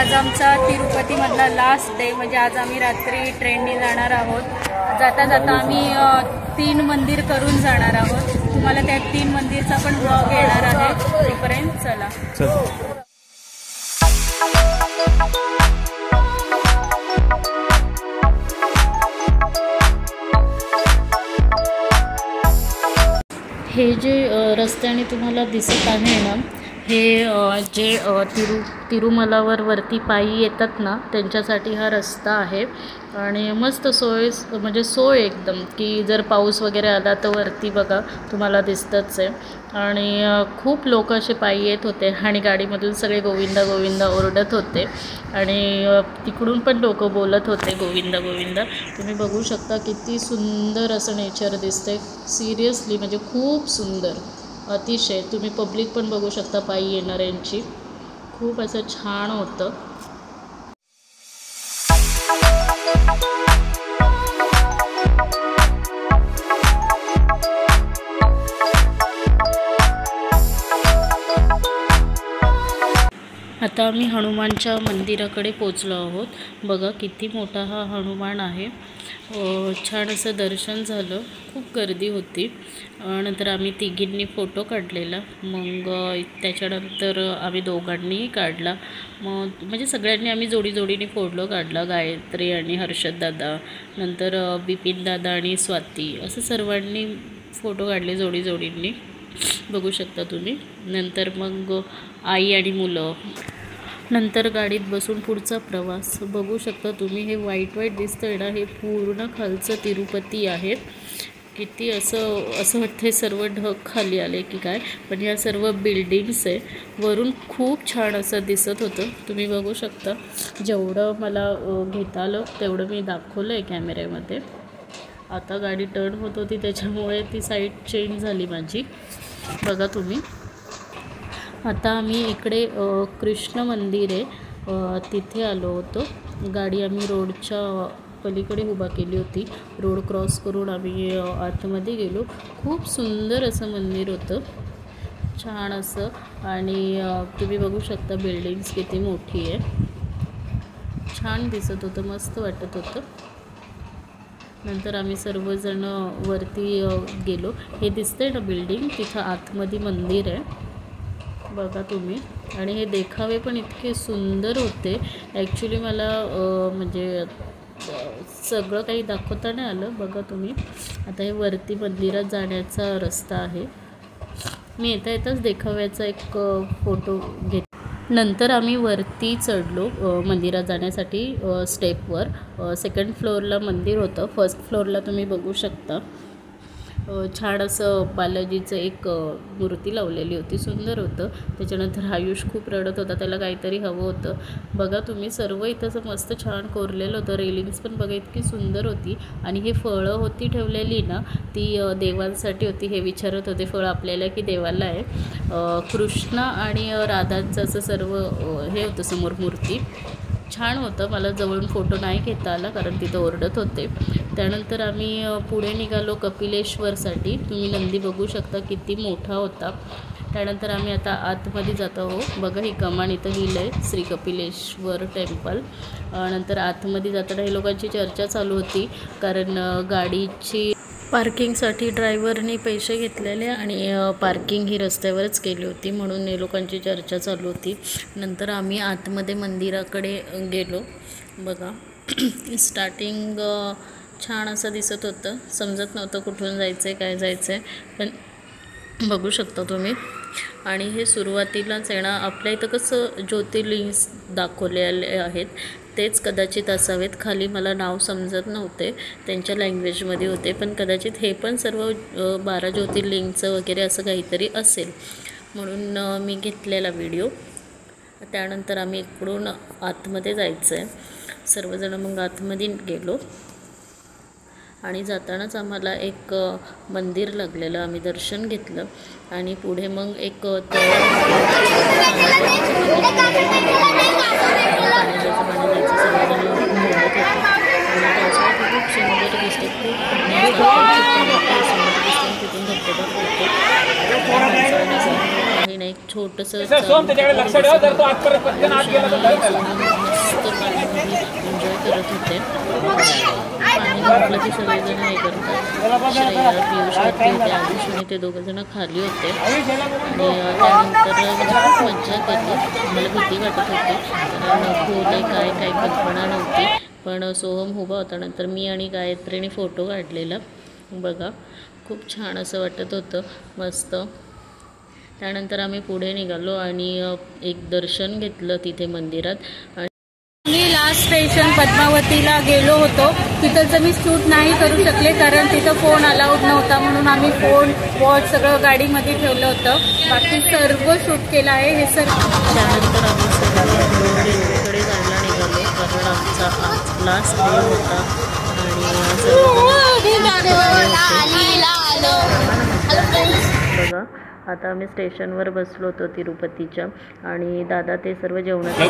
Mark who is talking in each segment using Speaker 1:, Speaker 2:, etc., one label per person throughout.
Speaker 1: आज आमचा तिरुपतीमधला last day, म्हणजे आज आम्ही रात्री ट्रेनने जाणार आहोत। जाता जाता आम्ही 3 मंदिर करून जाणार आहोत। तुम्हाला त्या 3 मंदिरचा पण ब्लॉग येणार आहे, तोपर्यंत चला। हे जे रस्त्याने तुम्हाला दिसत आहे ना, हे जे तिरुमलावर वरती पायी येतात ना, त्यांच्यासाठी हा रस्ता आहे। आणि मस्त म्हणजे सोय एकदम, की जर पाऊस वगैरे आला तर वरती बघा तुम्हाला दिसतच आहे। आणि खूप लोक असे पायी येत होते आणि गाडीमधून सगळे गोविंदा गोविंदा ओरडत होते आणि तिकडून पण लोक बोलत होते गोविंदा गोविंदा। तुम्ही बघू शकता किती सुंदर असं नेचर दिसते, सिरियसली म्हणजे खूप सुंदर अतिशय। तुम्ही पब्लिक पण बघू शकता पायी येणाऱ्यांची, खूप असं छान होतं। आता आम्ही हनुमानच्या मंदिराकडे पोचलो आहोत। बघा किती मोठा हा हनुमान आहे। छान असं दर्शन झालं, खूप गर्दी होती। नंतर आम्ही तिघींनी फोटो काढलेला, मग त्याच्यानंतर आम्ही दोघांनीही काढला। मग म्हणजे सगळ्यांनी आम्ही जोडीने फोटो काढला, गायत्री आणि हर्षद दादा, नंतर बिपिन दादा आणि स्वाती, असं सर्वांनी फोटो काढले जोडीने, बघू शकता तुम्ही। नंतर मग आई आणि मुलं, नंतर गाडीत बसून पुढचा प्रवास बघू शकता तुम्ही। हे वाईट दिसतंय ना, हे पूर्ण खालचं तिरुपती आहे। किती असं वाटतं सर्व ढग खाली आले की काय, पण ह्या सर्व बिल्डिंग्स आहे। वरून खूप छान असं दिसत होतं, तुम्ही बघू शकता। जेवढं मला घेता आलं तेवढं मी दाखवलं आहे कॅमेऱ्यामध्ये। आता गाडी टर्न होत होती त्याच्यामुळे ती साईड चेंज झाली माझी, बघा तुम्ही। आता आम्ही इकडे कृष्ण मंदिर आहे तिथे आलो होतो। गाडी आम्ही रोडच्या पलीकडे उभा केली होती, रोड क्रॉस करून आम्ही आतमध्ये गेलो। खूप सुंदर असं मंदिर होतं, छान असं। आणि तुम्ही बघू शकता बिल्डिंग्स किती मोठी आहे, छान दिसत होतं, मस्त वाटत होतं। नंतर आम्ही सर्वजण वरती गेलो। हे दिसतंय ना बिल्डिंग, तिथं आतमध्ये मंदिर आहे, बघा तुम्ही। आणि हे देखावे पण इतके सुंदर होते। ॲक्च्युली मला म्हणजे सगळं काही दाखवता नाही आलं, बघा तुम्ही। आता हे वरती मंदिरात जाण्याचा रस्ता आहे। मी येताच देखाव्याचा एक फोटो नंतर आम्ही वरती चढलो मंदिरात जाण्यासाठी स्टेपवर। सेकंड फ्लोअरला मंदिर होतं, फर्स्ट फ्लोअरला तुम्ही बघू शकता छान असं बालाजीचं एक मूर्ती लावलेली होती, सुंदर होतं। त्याच्यानंतर आयुष खूप रडत होता, त्याला काहीतरी हवं होतं, बघा तुम्ही। सर्व इथं मस्त छान कोरलेलं होतं, रेलिंग्स पण बघा इतकी सुंदर होती। आणि हे फळं होती ठेवलेली ना, ती देवांसाठी होती। हे विचारत होते फळ आपल्याला की देवाला आहे। कृष्ण आणि राधांचं असं सर्व हे होतं समोर मूर्ती, छान होतं। मला जवळून फोटो नाही घेता आला कारण तिथं ओरडत होते। त्यानंतर आम्ही पुढे निघालो कपिलेश्वरसाठी। तुम्ही नंदी बघू शकता किती मोठा होता। त्यानंतर आम्ही आता आतमध्ये जात आहोत, बघा ही कमान इथं लिहिलं आहे श्री कपिलेश्वर टेम्पल। नंतर आतमध्ये जाताना हे लोकांची चर्चा चालू होती, कारण गाडीची पार्किंगसाठी ड्रायव्हरने पैसे घेतलेले आणि पार्किंग ही रस्त्यावरच केली होती, म्हणून हे लोकांची चर्चा चालू होती। नंतर आम्ही आतमध्ये मंदिराकडे गेलो, बघा स्टार्टिंग छान असं दिसत होतं, समजत नव्हतं कुठून जायचं आहे काय जायचं आहे, पण बघू शकता तुम्ही। आणि हे सुरुवातीलाच आहे ना, आपल्या इथं कसं ज्योतिर्लिंग्स दाखवलेले आहेत तेच कदाचित असावेत। खाली मला नाव समजत नव्हते, त्यांच्या लँग्वेजमध्ये होते, पण कदाचित हे पण सर्व 12 ज्योतिर्लिंगचं वगैरे असं काहीतरी असेल, म्हणून मी घेतलेला व्हिडिओ। त्यानंतर आम्ही इकडून आतमध्ये जायचं आहे सर्वजण, मग आतमध्ये गेलो। आणि जातानाच आम्हाला एक मंदिर लागलेलं, आम्ही दर्शन घेतलं। आणि पुढे मग एक खूप सुंदर दिसते, खूप तिथून धबधबा पडतो। एक छोटंसं मस्त पाणीमध्ये एन्जॉय करत होते. पाणी म्हटलं की सगळेजण हे करतात. श्रेया, पियुष वरती होते, आयुष आणि ते दोघंजण खाली होते. आणि त्यानंतर खूप मज्जा केली. मला भीती वाटत होती कारण खोल काय कल्पना नव्हती. पण सोहम उभा होता. नंतर मी आणि गायत्रीने फोटो काढलेला. बघा खूप छान असं वाटत होतं, मस्त. त्यानंतर आम्ही पुढे निघालो आणि एक दर्शन घेतलं तिथे मंदिरात.
Speaker 2: मी लास्ट स्टेशन पद्मावतीला गेलो होतो. तिथंचं मी शूट नाही करू शकले कारण तिथं फोन अलाउड नव्हता, म्हणून आम्ही फोन वॉच सगळं गाडीमध्ये ठेवलं होतं. बाकी सर्व शूट केलं आहे हे सर.
Speaker 1: त्यानंतर आम्ही सगळ्यांकडे जायला निघालो कारण आमचा आज लास्ट डे होता. आणि बघा आता आम्ही स्टेशनवर बसलो होतो तिरुपतीच्या आणि दादा ते सर्व जेवणाच्या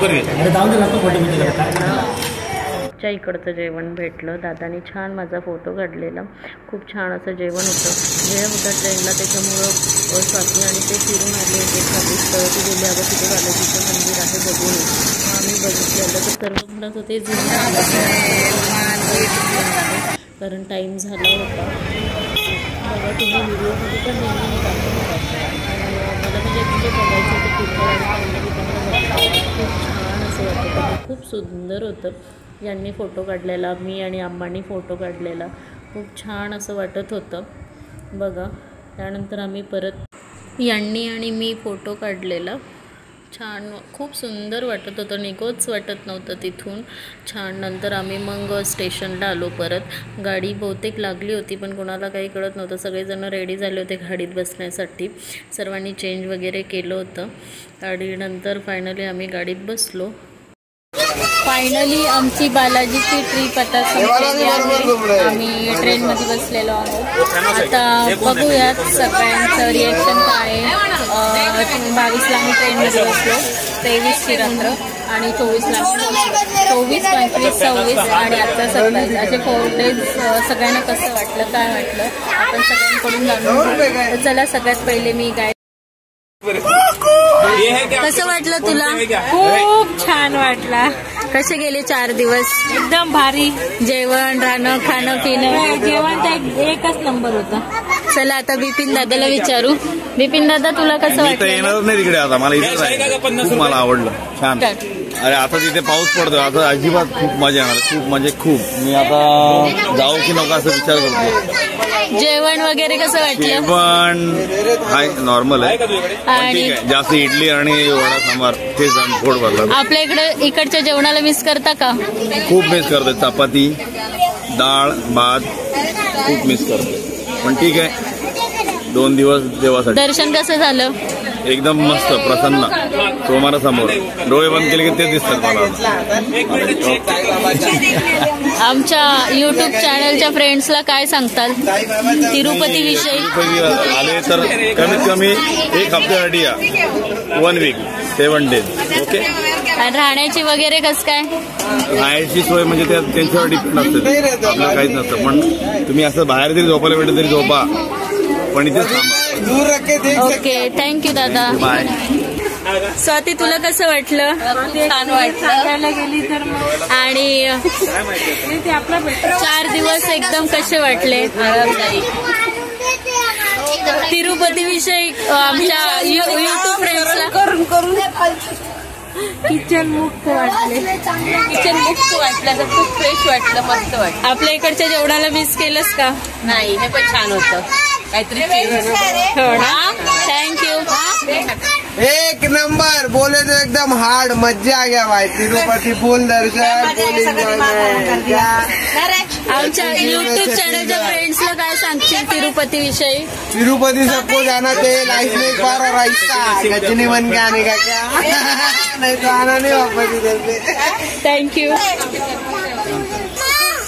Speaker 1: इकडचं जेवण भेटलं. दादाने छान माझा फोटो काढलेला. खूप छान असं जेवण होतं. वेळ होता ट्रेनला, त्याच्यामुळं स्वाती आणि ते फिरून आले होते. खाली स्थळ ती गेले, अगं तिथे बालाजीचं मंदिर आहे बघून. आम्ही बघितलेलं तर सर्व म्हणत होते कारण टाईम झाला होता. बघा तुम्ही व्हिडिओमध्ये पण नेहमी दाखवतात आणि मला म्हणजे बघायचं होतं पुढच्या खूप छान असं वाटत होतं. खूप सुंदर होतं. यांनी फोटो काढलेला, मी आणि आम्मांनी फोटो काढलेला. खूप छान असं वाटत होतं बघा. त्यानंतर आम्ही परत यांनी आणि मी फोटो काढलेला. छान खूप सुंदर वाटत होतं. निघोच वाटत नव्हतं तिथून. छान नंतर आम्ही मग स्टेशनला आलो परत. गाडी बहुतेक लागली होती पण कोणाला काही कळत नव्हतं. सगळेजण रेडी झाले होते गाडीत बसण्यासाठी. सर्वांनी चेंज वगैरे केलं होतं आणि नंतर फायनली आम्ही गाडीत बसलो.
Speaker 2: फायनली आमची बालाजीची ट्रिप आता संपलेली आहे. आम्ही ट्रेनमध्ये बसलेलो आहोत. आता बघूयात सगळ्यांचं रिॲक्शन काय आहे. 22ला आम्ही ट्रेनमध्ये बसलो, 23ची रात्र आणि 24ला 24, 25, 26 आणि आता 27 असे 4 डेज. सगळ्यांना कसं वाटलं, काय वाटलं आपण सगळ्यांकडून जाणून घेऊ. चला सगळ्यात पहिले मी कसं वाटलं तुला?
Speaker 3: खूप छान वाटला.
Speaker 2: कसे गेले 4 दिवस?
Speaker 3: एकदम भारी.
Speaker 2: जेवण, राहणं, खाणं, पिणं.
Speaker 3: जेवण तर एकच नंबर होता.
Speaker 2: चला आता बिपिन दादाला विचारू. बिपिन दादा तुला कसं वाटलं?
Speaker 4: येणारच नाही तिकडे आता. मला इथेच आहे. खूप मला आवडलं. छान. अरे आता तिथे पाऊस पडतो. आता अजिबात खूप मजा येणार. खूप म्हणजे खूप. मी आता जाऊ की नको असं विचार करतो.
Speaker 2: जेवण वगैरे कसं वाटलं?
Speaker 4: जेवण हाय नॉर्मल आहे आणि जास्त इडली आणि वडा सांबार ते पोट भरलं.
Speaker 2: आपल्या इकडच्या जेवणाला मिस करता का?
Speaker 4: खूप मिस करते. चपाती, डाळ, भात खूप मिस करते. पण ठीक आहे, 2 दिवस देवासाठी.
Speaker 2: दर्शन कसं झालं?
Speaker 4: एकदम मस्त, प्रसन्न. समोर डोळे बंद केले की ते दिसतात मला.
Speaker 2: आमच्या YouTube चॅनलच्या फ्रेंड्सला काय सांगताल तिरुपती विषयी?
Speaker 4: आले तर कमीत कमी 1 हफ्त्यासाठी या. 1 वीक 7 डेज. ओके.
Speaker 2: राहण्याची वगैरे कसं काय?
Speaker 4: राहायची सोय म्हणजे त्यांच्यावर डिपेंड असते, आपल्याला काहीच नसतं. पण तुम्ही असं बाहेर जरी झोपायला भेटलं तरी झोपा, पण इथेच थांबा.
Speaker 2: ओके, थँक्यू दादा.
Speaker 4: बाय.
Speaker 2: स्वाती तुला कसं वाटलं?
Speaker 3: छान वाटलं. गेली तर
Speaker 2: आणि 4 दिवस एकदम कसे वाटले? तिरुपती विषयी आमच्या YouTube फ्रेंड्सला
Speaker 3: करून किचन मुक्त वाटलं. तर खूप फ्रेश वाटलं, मस्त वाटलं.
Speaker 2: आपल्या इकडच्या जेवणाला मिस केलंस का?
Speaker 3: नाही, हे पण छान होतं. काहीतरी
Speaker 2: थँक्यू.
Speaker 5: 1 नंबर. बोले तो एकदम हार्ड. मजा आ गया भाई. तिरुपती फुल दर्शन, फुल एन्जॉयमेंट.
Speaker 2: आमच्या YouTube चॅनलच्या फ्रेंड्सला काय सांगशील तिरुपती विषयी?
Speaker 5: तिरुपति सबको जाना चाहिए. लाइफ में एक बार और ऐसा गजनी बन के आने का क्या? नहीं तो आना नहीं वापस इधर से.
Speaker 2: Thank you.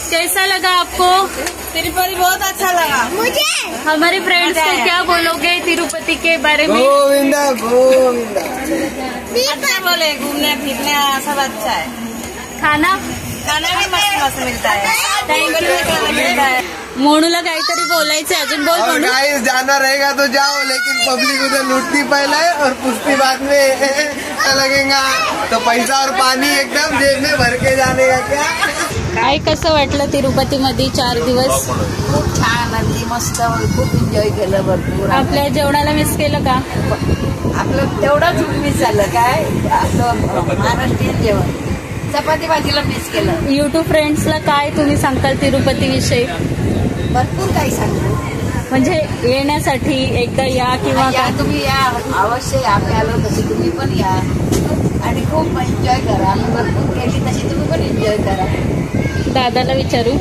Speaker 2: कैसा लगा आपको?
Speaker 3: तिरुपति बहुत अच्छा लगा मुझे.
Speaker 2: हमारे फ्रेंड्स को क्या बोलोगे तिरुपति के बारे में?
Speaker 5: गोविंदा गोविंदा.
Speaker 3: अच्छा बोले, घूमने फिरने सब अच्छा है.
Speaker 2: खाना
Speaker 3: भी मस्त मिलता है.
Speaker 2: Thank you.
Speaker 3: मिलता है.
Speaker 2: मोनूला काहीतरी बोलायचं अजून, बोल
Speaker 5: और
Speaker 2: मोनू.
Speaker 5: गाइस जाना रहेगा तो जाओ, लेकिन पब्लिक उधर लूटती पहले और पूछती बाद में लगेगा, तो पैसा और पानी एकदम जेब में भर के जाने का क्या.
Speaker 2: काय कसं वाटलं तिरुपतीमध्ये 4 दिवस?
Speaker 3: खूप छान आणि मस्त, खूप एन्जॉय केलं भरपूर.
Speaker 2: आपल्या जेवणाला मिस केलं का?
Speaker 3: आपलं तेवढंच मिस झालं काय, आपलं महाराष्ट्रीयन जेवण, चपाती भाजीला मिस केलं.
Speaker 2: यूट्यूब फ्रेंड्सला काय तुम्ही सांगाल तिरुपती विषयी?
Speaker 3: भरपूर काही सांगतो.
Speaker 2: म्हणजे येण्यासाठी एकदा या किंवा
Speaker 3: या तुम्ही या, अवश्य या. आम्ही आलो तशी तुम्ही पण या आणि खूप एन्जॉय करा. आम्ही भरपूर केली तशी तुम्ही पण एन्जॉय करा.
Speaker 2: दादाला विचारू.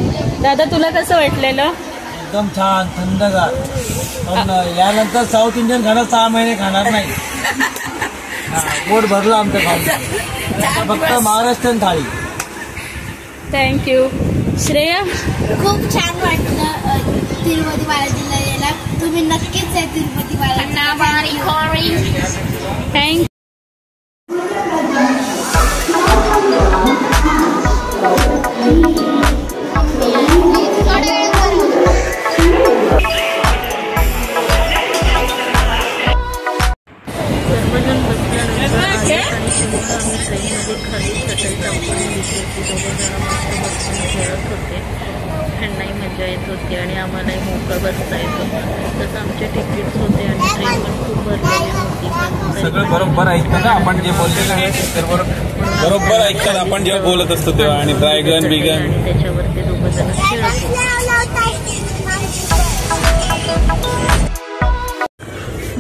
Speaker 2: दादा तुला कसं वाटलेलं?
Speaker 6: एकदम छान, थंडगार. पण यानंतर साऊथ इंडियन खाणं 6 महिने खाणार नाही. पोट भरलं आमचं खाऊन, फक्त महाराष्ट्रीयन थाळी.
Speaker 2: थँक्यू. श्रेया?
Speaker 7: खूप छान वाटलं तिरुपती बालाजीला यायला. तुम्ही नक्कीच आहे तिरुपती बालाजी.
Speaker 2: थँक.
Speaker 1: सर्वजण बसल्यानंतर आम्ही ट्रेनमध्ये खाली चटई टाकून खेळत होते. त्यांनाही मजा येत होती आणि आम्हालाही मोकळं बसता येतो. तसं आमचे तिकीट्स होते आणि ट्रेन पण खूप भरलेली होती.
Speaker 8: सगळं बरोबर ऐकतं ना आपण जे बोललेलं आहे ते बरोबर ऐकतात आपण जेव्हा बोलत असतो तेव्हा. आणि ड्रॅगन बिगन
Speaker 1: आणि त्याच्यावर ते दोघं जण खेळत होते.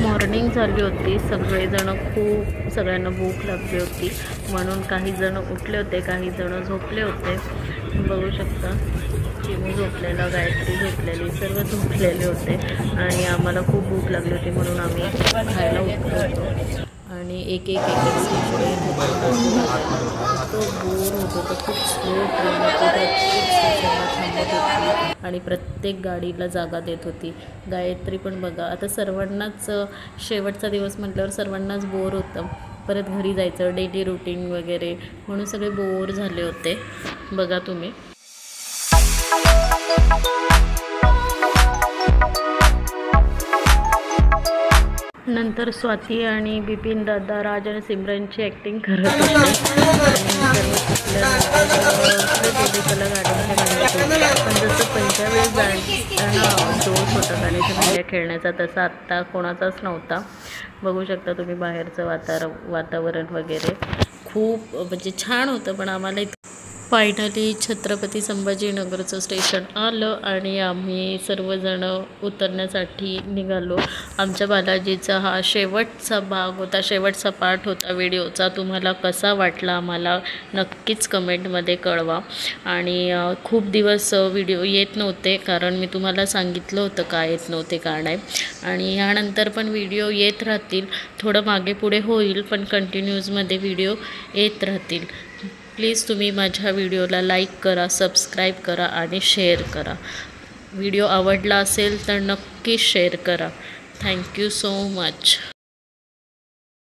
Speaker 1: मॉर्निंग झाली होती. सगळ्यांना भूक लागली होती म्हणून काही जण उठले होते, काही जण झोपले होते. बघू शकता चिमू झोपलेला, गायत्री झोपलेली, सर्व झोपलेले होते आणि आम्हाला खूप भूक लागली होती म्हणून आम्ही खायला उठलो होतो. आणि एक स्टेशन येत होतं, तो बोर होत होतं. खूप स्लो ट्रेन होती, प्रत्येक स्टेशनला थांबत होती आणि प्रत्येक गाडीला जागा देत होती. गायत्री पण बघा, आता सर्वांनाच शेवटचा दिवस म्हटल्यावर सर्वांनाच बोर होतं. परत घरी जायचं, डेली रुटीन वगैरे, म्हणून सगळे बोर झाले होते. बघा तुम्ही. नंतर स्वाती आणि बिपिन दादा, राज आणि सिमरनची ॲक्टिंग करत होते आणि सर्व सुटल्यानंतर गाड्यांच्या म्हणत पण जसं पहिल्या वेळेस जाताना जोश होता गाडीच्या भांड्या खेळण्याचा, तसा आत्ता कोणाचाच नव्हता. बघू शकता तुम्ही बाहेरचं वातावरण वगैरे खूप म्हणजे छान होतं. पण आम्हाला फायनली छत्रपती संभाजीनगरचं स्टेशन आलं आणि आम्ही सर्वजण उतरण्यासाठी निघालो. आमच्या बालाजीचा हा शेवटचा भाग होता, शेवटचा पार्ट होता व्हिडिओचा. तुम्हाला कसा वाटला आम्हाला नक्कीच कमेंटमध्ये कळवा. आणि खूप दिवस व्हिडिओ येत नव्हते कारण मी तुम्हाला सांगितलं होतं का येत नव्हते का नाही. आणि ह्यानंतर पण व्हिडिओ येत राहतील, थोडं मागे पुढे होईल पण कंटिन्यूजमध्ये व्हिडिओ येत राहतील. प्लीज तुम्ही माझ्या व्हिडिओला लाईक करा, सबस्क्राईब करा आणि शेअर करा. व्हिडिओ आवडला असेल तर नक्की शेअर करा. Thank you so much.